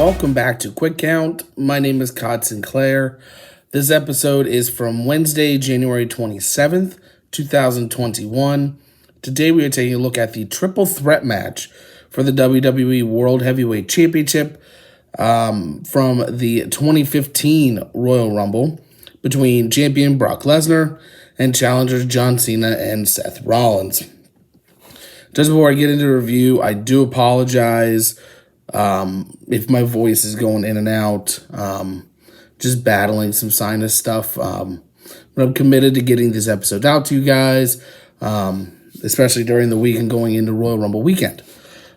welcome back to Quick Count. My name is Codd Sinclair. This episode is from Wednesday, January 27th, 2021. Today we are taking a look at the triple threat match for the WWE World Heavyweight Championship from the 2015 Royal Rumble between champion Brock Lesnar and challengers John Cena and Seth Rollins. Just before I get into the review, I do apologize if my voice is going in and out, just battling some sinus stuff. But I'm committed to getting this episode out to you guys, especially during the week and going into Royal Rumble weekend.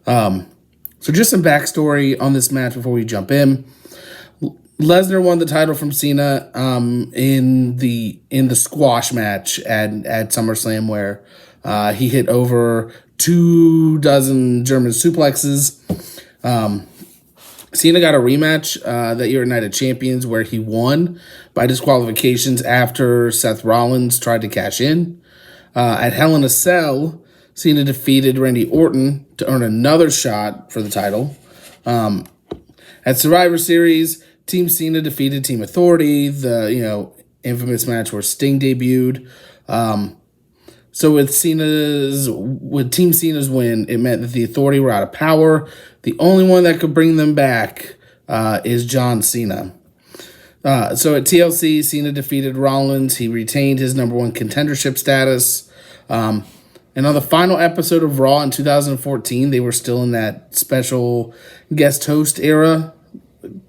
So just some backstory on this match before we jump in. Lesnar won the title from Cena in the squash match at SummerSlam, where he hit over 24 German suplexes. Cena got a rematch that year at Night of Champions where he won by disqualifications after Seth Rollins tried to cash in. At Hell in a Cell, Cena defeated Randy Orton to earn another shot for the title. At Survivor Series, Team Cena defeated Team Authority, the infamous match where Sting debuted. So with Team Cena's win, it meant that the Authority were out of power. The only one that could bring them back is John Cena. So at TLC, Cena defeated Rollins. He retained his number one contendership status. And on the final episode of Raw in 2014, they were still in that special guest host era,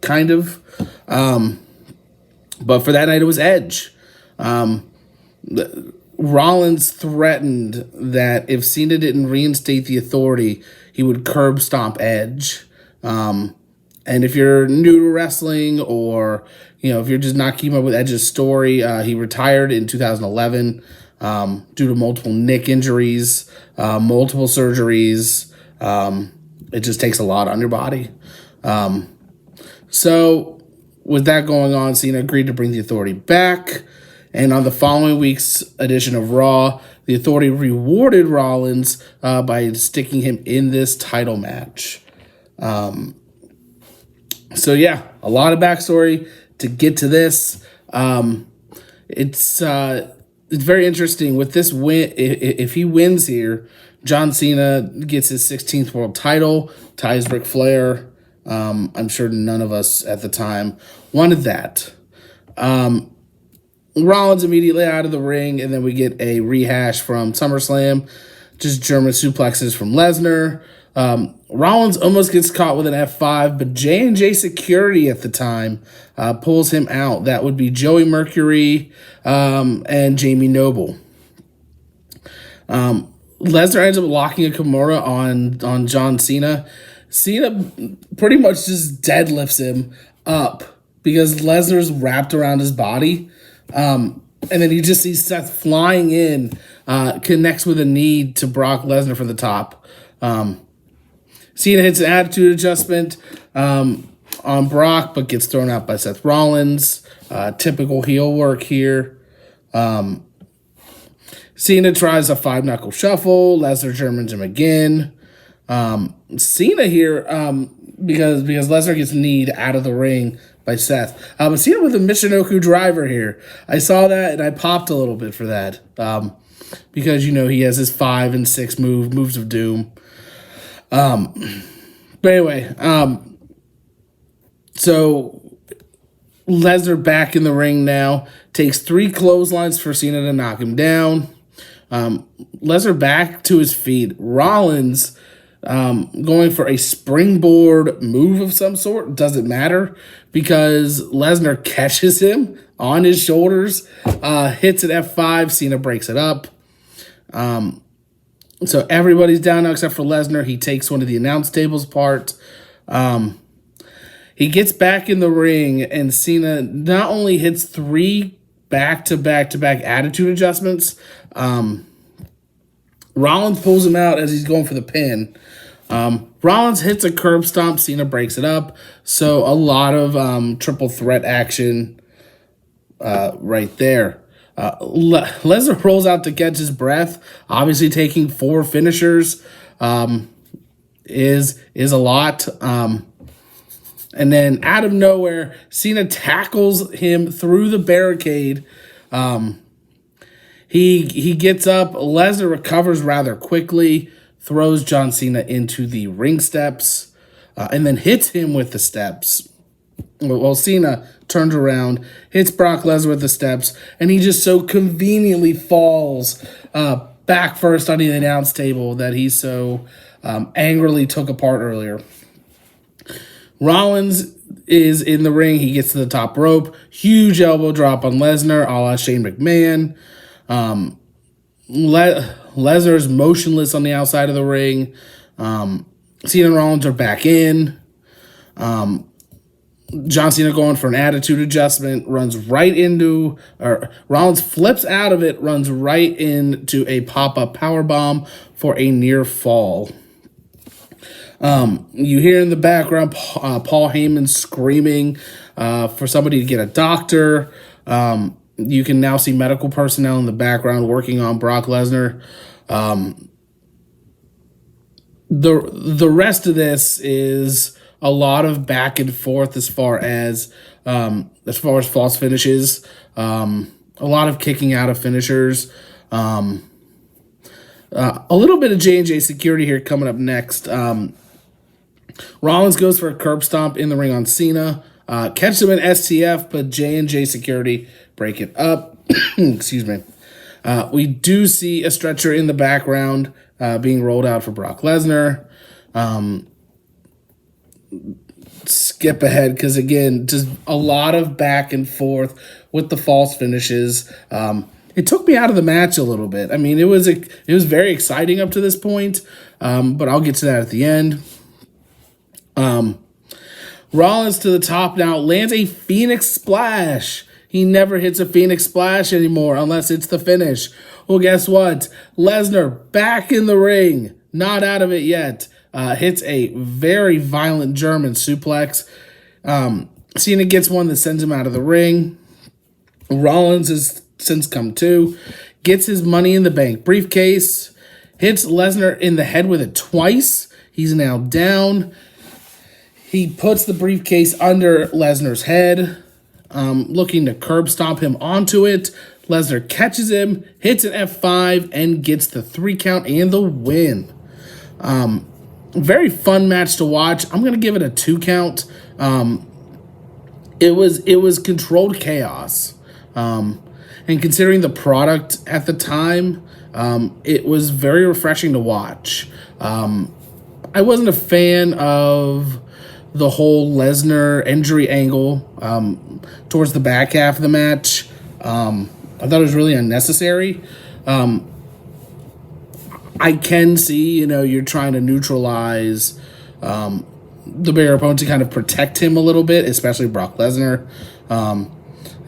kind of. But for that night, it was Edge. Rollins threatened that if Cena didn't reinstate the Authority, he would curb stomp Edge. And if you're new to wrestling or, if you're just not keeping up with Edge's story, he retired in 2011 due to multiple neck injuries, multiple surgeries. It just takes a lot on your body. So with that going on, Cena agreed to bring the Authority back. And on the following week's edition of Raw, the Authority rewarded Rollins by sticking him in this title match. So yeah, a lot of backstory to get to this. It's very interesting with this win. If he wins here, John Cena gets his 16th world title, ties Ric Flair. I'm sure none of us at the time wanted that. Rollins immediately out of the ring, and then we get a rehash from SummerSlam, just German suplexes from Lesnar. Rollins almost gets caught with an F5, but J&J security at the time pulls him out. That would be Joey Mercury and Jamie Noble. Lesnar ends up locking a Kimura on John Cena. Cena pretty much just deadlifts him up because Lesnar's wrapped around his body. And then you just see Seth flying in, connects with a knee to Brock Lesnar for the top. Cena hits an attitude adjustment on Brock, but gets thrown out by Seth Rollins. Typical heel work here. Cena tries a 5-knuckle shuffle. Lesnar Germans him again. Cena here, because Lesnar gets kneed out of the ring by Seth. But Cena with a Michinoku driver here. I saw that and I popped a little bit for that. Because, he has his 5 and 6 moves of doom. But anyway, so Lesnar back in the ring now. Takes 3 clotheslines for Cena to knock him down. Lesnar back to his feet. Rollins going for a springboard move of some sort. Doesn't matter because Lesnar catches him on his shoulders, hits an F5. Cena breaks it up. So everybody's down now except for Lesnar. He takes one of the announce tables apart. He gets back in the ring, and Cena not only hits 3 back-to-back-to-back attitude adjustments, Rollins pulls him out as he's going for the pin. Rollins hits a curb stomp. Cena breaks it up. So a lot of triple threat action right there. Lesnar rolls out to catch his breath. Obviously taking 4 finishers is a lot. And then out of nowhere, Cena tackles him through the barricade. He gets up. Lesnar recovers rather quickly, throws John Cena into the ring steps, and then hits him with the steps. Well, Cena turns around, hits Brock Lesnar with the steps, and he just so conveniently falls back first on the announce table that he so angrily took apart earlier. Rollins is in the ring. He gets to the top rope. Huge elbow drop on Lesnar, a la Shane McMahon. Lesnar's motionless on the outside of the ring. Cena and Rollins are back in. John Cena going for an attitude adjustment, runs right into, or Rollins flips out of it, runs right into a pop-up powerbomb for a near fall. You hear in the background Paul Heyman screaming for somebody to get a doctor. You can now see medical personnel in the background working on Brock Lesnar. The rest of this is a lot of back and forth as far as false finishes. A lot of kicking out of finishers. A little bit of J&J security here coming up next. Rollins goes for a curb stomp in the ring on Cena. Catches him in STF, but J&J security break it up. Excuse me. We do see a stretcher in the background being rolled out for Brock Lesnar. Skip ahead because, again, just a lot of back and forth with the false finishes. It took me out of the match a little bit. I mean, it was very exciting up to this point, but I'll get to that at the end. Rollins to the top now, lands a Phoenix Splash. He never hits a Phoenix Splash anymore unless it's the finish. Well, guess what? Lesnar back in the ring. Not out of it yet. Hits a very violent German suplex. Cena gets one that sends him out of the ring. Rollins has since come to. Gets his Money in the Bank briefcase. Hits Lesnar in the head with it twice. He's now down. He puts the briefcase under Lesnar's head, looking to curb stomp him onto it. Lesnar catches him, hits an F5, and gets the 3 count and the win. Very fun match to watch. I'm going to give it a 2 count. It was controlled chaos. And considering the product at the time, it was very refreshing to watch. I wasn't a fan of the whole Lesnar injury angle towards the back half of the match. I thought it was really unnecessary. I can see, you're trying to neutralize the bigger opponent to kind of protect him a little bit, especially Brock Lesnar.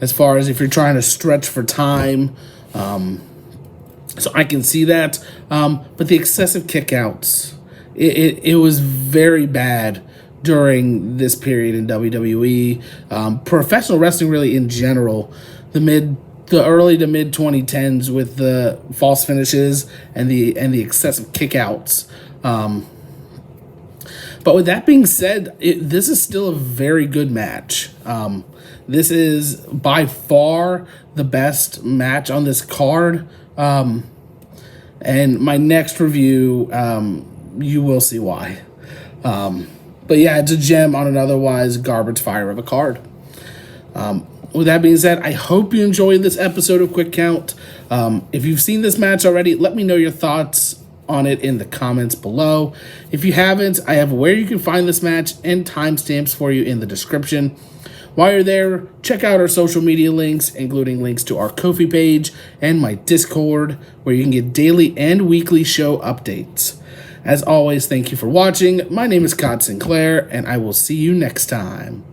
As far as if you're trying to stretch for time. So I can see that. But the excessive kickouts, it was very bad during this period in WWE. Professional wrestling really in general, the early to mid 2010s with the false finishes and the excessive kickouts. But with that being said, this is still a very good match. This is by far the best match on this card. And my next review, you will see why. But yeah, it's a gem on an otherwise garbage fire of a card. With that being said, I hope you enjoyed this episode of Quick Count. If you've seen this match already, let me know your thoughts on it in the comments below. If you haven't, I have where you can find this match and timestamps for you in the description. While you're there, check out our social media links, including links to our Ko-fi page and my Discord, where you can get daily and weekly show updates. As always, thank you for watching. My name is Codd Sinclair, and I will see you next time.